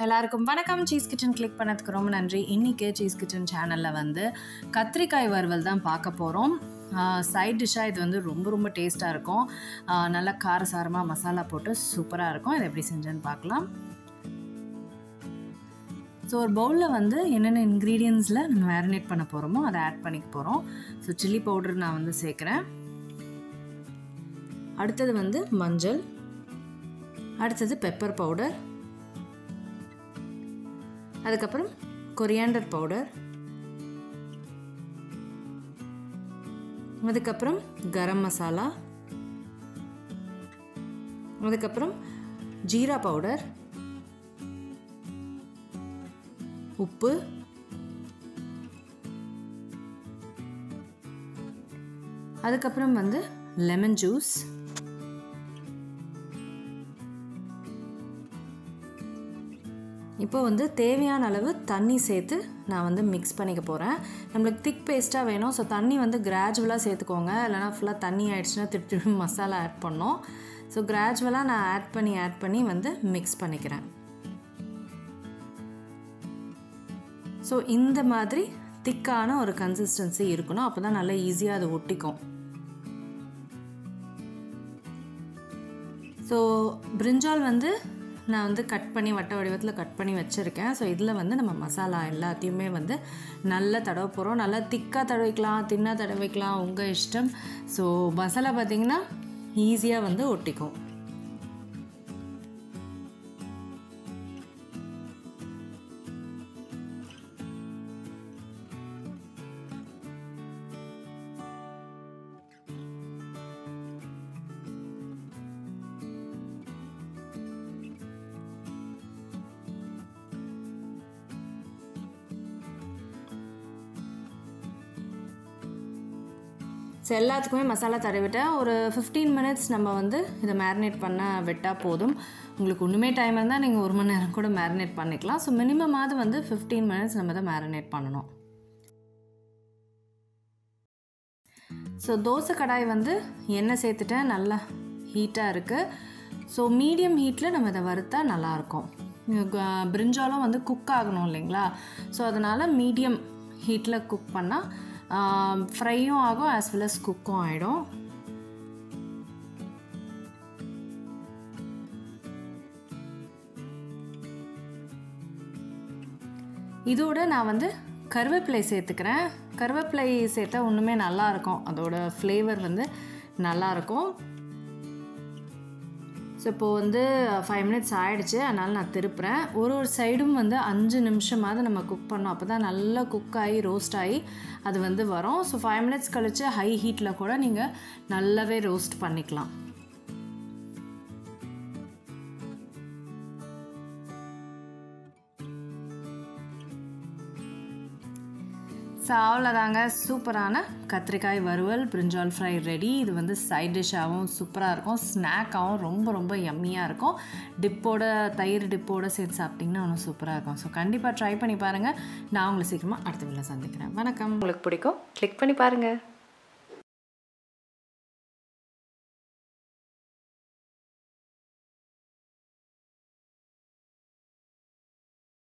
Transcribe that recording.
எல்லாருக்கும் வணக்கம். Cheese kitchen click பண்ணதுக்கு ரொம்ப நன்றி. இன்றைக்கி சீஸ் கிச்சன் சேனலில் வந்து கத்திரிக்காய் வறுவல் தான் பார்க்க போகிறோம். சைட் டிஷ்ஷாக இது வந்து ரொம்ப டேஸ்ட்டாக இருக்கும். நல்லா காரசாரமாக மசாலா போட்டு சூப்பராக இருக்கும். இதை எப்படி செஞ்சேன்னு பார்க்கலாம். ஸோ ஒரு பவுலில் வந்து என்னென்ன இன்க்ரீடியன்ஸில் நம்ம மேரினேட் பண்ண போகிறோமோ அதை ஆட் பண்ணிக்க போகிறோம். ஸோ சில்லி பவுடர் நான் வந்து சேர்க்குறேன். அடுத்தது வந்து மஞ்சள், அடுத்தது பெப்பர் பவுடர், அதுக்கப்புறம் கொரியாண்டர் பவுடர், அதுக்கப்புறம் கரம் மசாலா, அதுக்கப்புறம் ஜீரா பவுடர், உப்பு, அதுக்கப்புறம் வந்து லெமன் ஜூஸ், இப்போ வந்து தேவையான அளவு தண்ணி சேர்த்து நான் வந்து மிக்ஸ் பண்ணிக்க போகிறேன். நம்மளுக்கு திக் பேஸ்ட்டாக வேணும். ஸோ தண்ணி வந்து கிராஜுவலாக சேர்த்துக்கோங்க, இல்லைனா ஃபுல்லாக தண்ணி ஆகிடுச்சுன்னா திருப்பி மசாலா ஆட் பண்ணோம். ஸோ கிராஜுவலாக நான் ஆட் பண்ணி வந்து மிக்ஸ் பண்ணிக்கிறேன். ஸோ இந்த மாதிரி திக்கான ஒரு கன்சிஸ்டன்சி இருக்கணும். அப்போ தான் நல்லா ஈஸியாக அது ஒட்டிக்கும். ஸோ பிரிஞ்சால் வந்து நான் வந்து கட் பண்ணி வட்ட வடிவத்தில் கட் பண்ணி வச்சுருக்கேன். ஸோ இதில் வந்து நம்ம மசாலா எல்லாத்தையுமே வந்து நல்லா தடவை போகிறோம். நல்லா திக்காக தடவிக்கலாம், தின்னாக தடவிக்கலாம், உங்கள் இஷ்டம். ஸோ மசாலா பார்த்திங்கன்னா ஈஸியாக வந்து ஒட்டிக்கும். ஸோ எல்லாத்துக்குமே மசாலா தடவிட்டேன். ஒரு 15 மினிட்ஸ் நம்ம வந்து இதை மேரினேட் பண்ண விட்டால் போதும். உங்களுக்கு ஒன்றுமே டைம் இருந்தால் நீங்கள் 1 மணி நேரம் கூட மேரினேட் பண்ணிக்கலாம். ஸோ மினிமமாவது வந்து 15 மினிட்ஸ் நம்ம தான் மேரினேட் பண்ணணும். ஸோ தோசை கடாய் வந்து எண்ணெய் சேர்த்துட்டேன், நல்லா ஹீட்டாக இருக்குது. ஸோ மீடியம் ஹீட்டில் நம்ம இதை வறுத்தா நல்லாயிருக்கும். பிரிஞ்சாலும் வந்து குக் ஆகணும் இல்லைங்களா? ஸோ அதனால் மீடியம் ஹீட்டில் குக் பண்ணால் ஃப்ரையும் ஆகும், ஆஸ் வெல் அஸ் குக்கும் ஆகிடும். இதோடு நான் வந்து கருவேப்பிலை சேர்த்துக்கிறேன். கருவேப்பிலை சேர்த்தா ஒன்றுமே நல்லாயிருக்கும், அதோட ஃப்ளேவர் வந்து நல்லாயிருக்கும். ஸோ இப்போது வந்து 5 மினிட்ஸ் ஆகிடுச்சு, அதனால் நான் திருப்புறேன். ஒரு சைடும் வந்து 5 நிமிஷமாவது நம்ம குக் பண்ணோம். அப்போ தான் நல்லா குக் ஆகி ரோஸ்ட் ஆகி அது வந்து வரும். ஸோ 5 மினிட்ஸ் கழித்து ஹை ஹீட்டில் கூட நீங்கள் நல்லாவே ரோஸ்ட் பண்ணிக்கலாம். ஸோ அவ்வளோதாங்க, சூப்பரான கத்திரிக்காய் வறுவல் பிரிஞ்சால் ஃப்ரை ரெடி. இது வந்து சைட் டிஷ்ஷாகவும் சூப்பராக இருக்கும், ஸ்நாக்காகவும் ரொம்ப யம்மியாக இருக்கும். டிப்போட தயிர் டிப்போட சேர்த்து சாப்பிட்டிங்கன்னா இன்னும் சூப்பராக இருக்கும். ஸோ கண்டிப்பாக ட்ரை பண்ணி பாருங்கள். நான் உங்களை சீக்கிரமாக அடுத்த வீடியோவில் சந்திக்கிறேன். வணக்கம். உங்களுக்கு பிடிக்கும் கிளிக் பண்ணி பாருங்கள்.